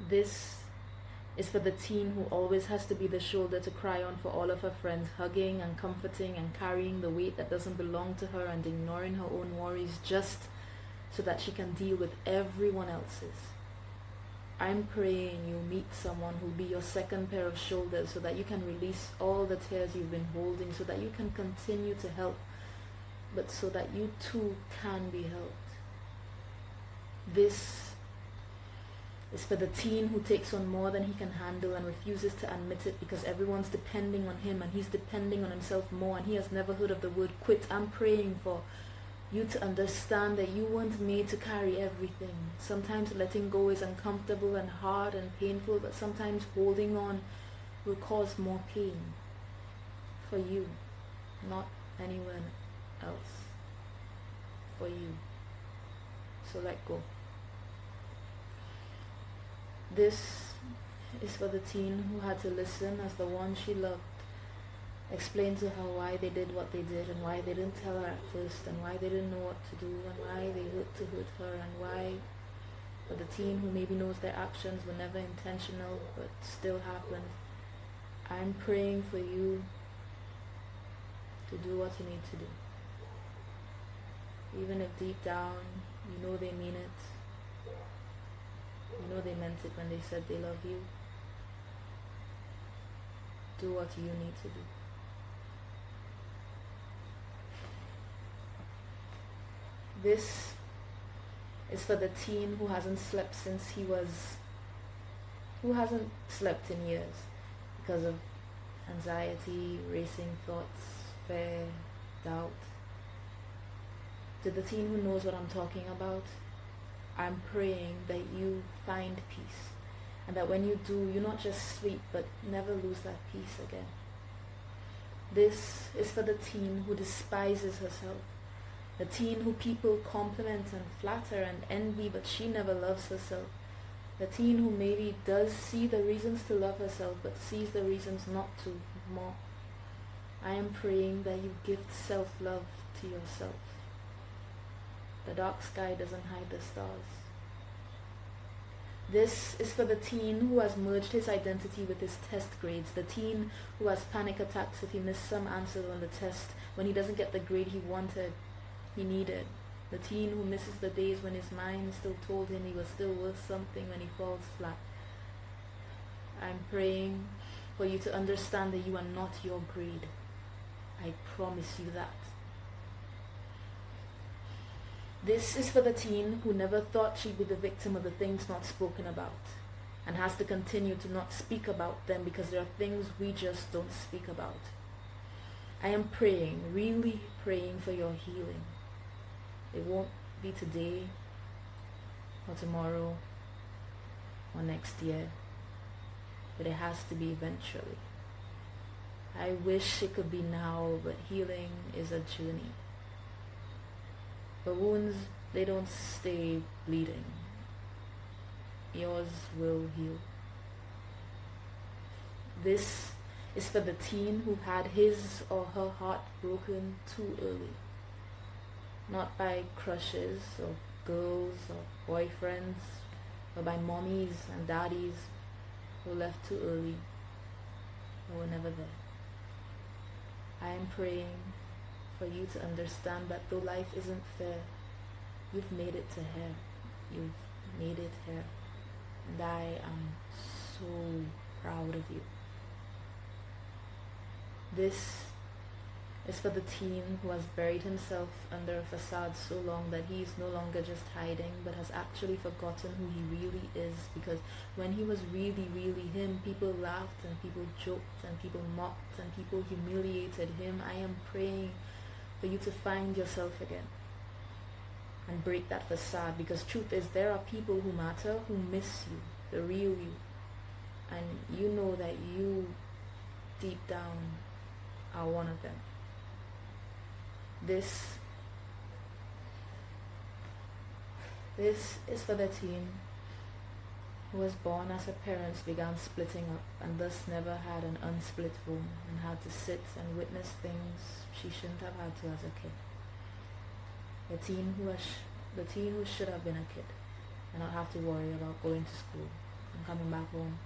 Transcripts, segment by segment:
This is for the teen who always has to be the shoulder to cry on for all of her friends, hugging and comforting and carrying the weight that doesn't belong to her and ignoring her own worries just so that she can deal with everyone else's. I'm praying you meet someone who'll be your second pair of shoulders so that you can release all the tears you've been holding, so that you can continue to help, but so that you too can be helped. This is for the teen who takes on more than he can handle and refuses to admit it because everyone's depending on him and he's depending on himself more and he has never heard of the word quit. I'm praying for you to understand that you weren't made to carry everything. Sometimes letting go is uncomfortable and hard and painful, but sometimes holding on will cause more pain for you, not anyone else. For you. So let go. This is for the teen who had to listen as the one she loved explain to her why they did what they did and why they didn't tell her at first and why they didn't know what to do and why they hurt to hurt her and why. For the teen who maybe knows their actions were never intentional but still happened, I'm praying for you to do what you need to do. Even if deep down you know they mean it, you know they meant it when they said they love you, do what you need to do. This is for the teen who hasn't slept in years because of anxiety, racing thoughts, fear, doubt. To the teen who knows what I'm talking about, I'm praying that you find peace and that when you do, you not just sleep but never lose that peace again. This is for the teen who despises herself, the teen who people compliment and flatter and envy but she never loves herself, the teen who maybe does see the reasons to love herself but sees the reasons not to more. I am praying that you gift self-love to yourself. The dark sky doesn't hide the stars. This is for the teen who has merged his identity with his test grades, the teen who has panic attacks if he missed some answers on the test, when he doesn't get the grade he wanted, he needed, the teen who misses the days when his mind still told him he was still worth something when he falls flat. I'm praying for you to understand that you are not your grade. I promise you that. This is for the teen who never thought she'd be the victim of the things not spoken about and has to continue to not speak about them because there are things we just don't speak about. I am praying, really praying for your healing. It won't be today or tomorrow or next year, but it has to be eventually. I wish it could be now, but healing is a journey. The wounds, they don't stay bleeding. Yours will heal. This is for the teen who had his or her heart broken too early. Not by crushes or girls or boyfriends, but by mommies and daddies who left too early or were never there. I am praying for you to understand that though life isn't fair, you've made it to here. You've made it here. And I am so proud of you. This is for the teen who has buried himself under a facade so long that he is no longer just hiding, but has actually forgotten who he really is, because when he was really, really him, people laughed and people joked and people mocked and people humiliated him. I am praying for you to find yourself again and break that facade, because truth is there are people who matter, who miss you, the real you, and you know that you deep down are one of them. This is for the teen who was born as her parents began splitting up and thus never had an unsplit home and had to sit and witness things she shouldn't have had to as a kid. The teen who should have been a kid and not have to worry about going to school and coming back home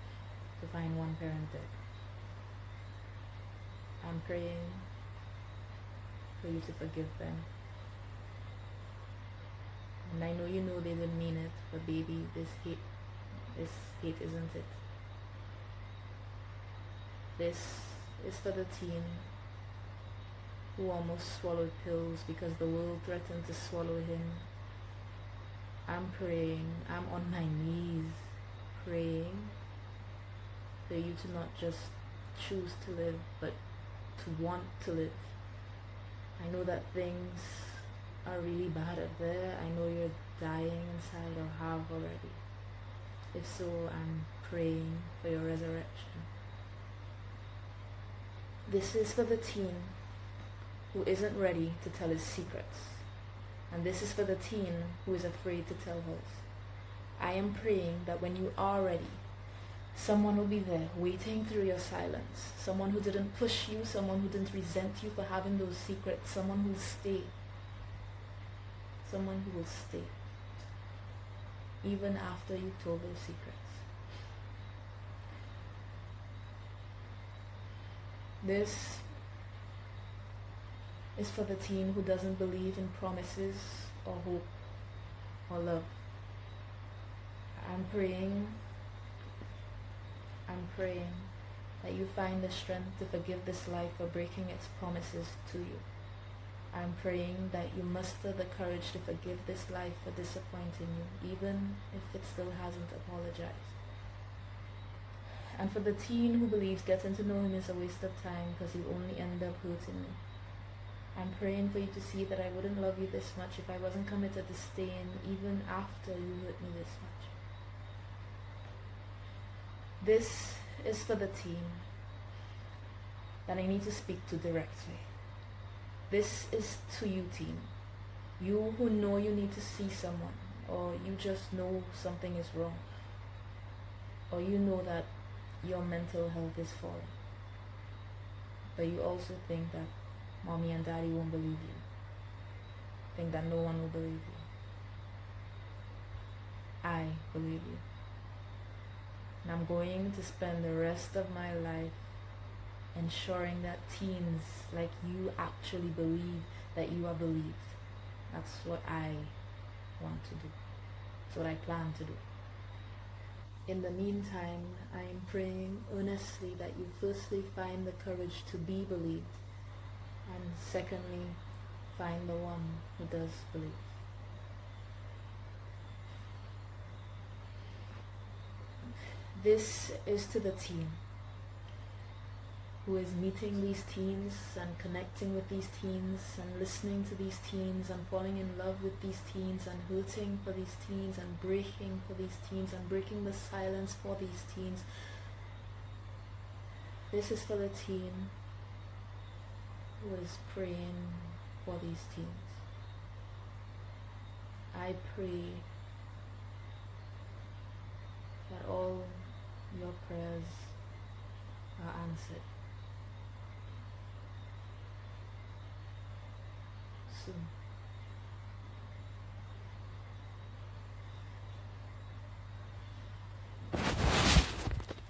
to find one parent dead. I'm praying for you to forgive them. And I know you know they didn't mean it, but baby, this hate isn't it. This is for the teen who almost swallowed pills because the world threatened to swallow him. I'm praying, I'm on my knees praying for you to not just choose to live, but to want to live. I know that things are really bad out there. I know you're dying inside or have already. If so, I'm praying for your resurrection. This is for the teen who isn't ready to tell his secrets. And this is for the teen who is afraid to tell hers. I am praying that when you are ready, someone will be there waiting through your silence. Someone who didn't push you, someone who didn't resent you for having those secrets, someone who will stay. Someone who will stay. Even after you told those secrets. This is for the teen who doesn't believe in promises or hope or love. I'm praying that you find the strength to forgive this life for breaking its promises to you. I'm praying that you muster the courage to forgive this life for disappointing you, even if it still hasn't apologized. And for the teen who believes getting to know him is a waste of time because you only end up hurting me, I'm praying for you to see that I wouldn't love you this much if I wasn't committed to staying even after you hurt me this much. This is for the teen that I need to speak to directly. This is to you, teen. You who know you need to see someone, or you just know something is wrong, or you know that your mental health is falling, but you also think that mommy and daddy won't believe you, think that no one will believe you. I believe you. And I'm going to spend the rest of my life ensuring that teens like you actually believe that you are believed. That's what I want to do. That's what I plan to do. In the meantime, I am praying earnestly that you firstly find the courage to be believed, and secondly, find the one who does believe. This is to the teen who is meeting these teens and connecting with these teens and listening to these teens and falling in love with these teens and hurting for these teens and breaking for these teens and breaking the silence for these teens. This is for the teen who is praying for these teens. I pray that all your prayers are answered soon.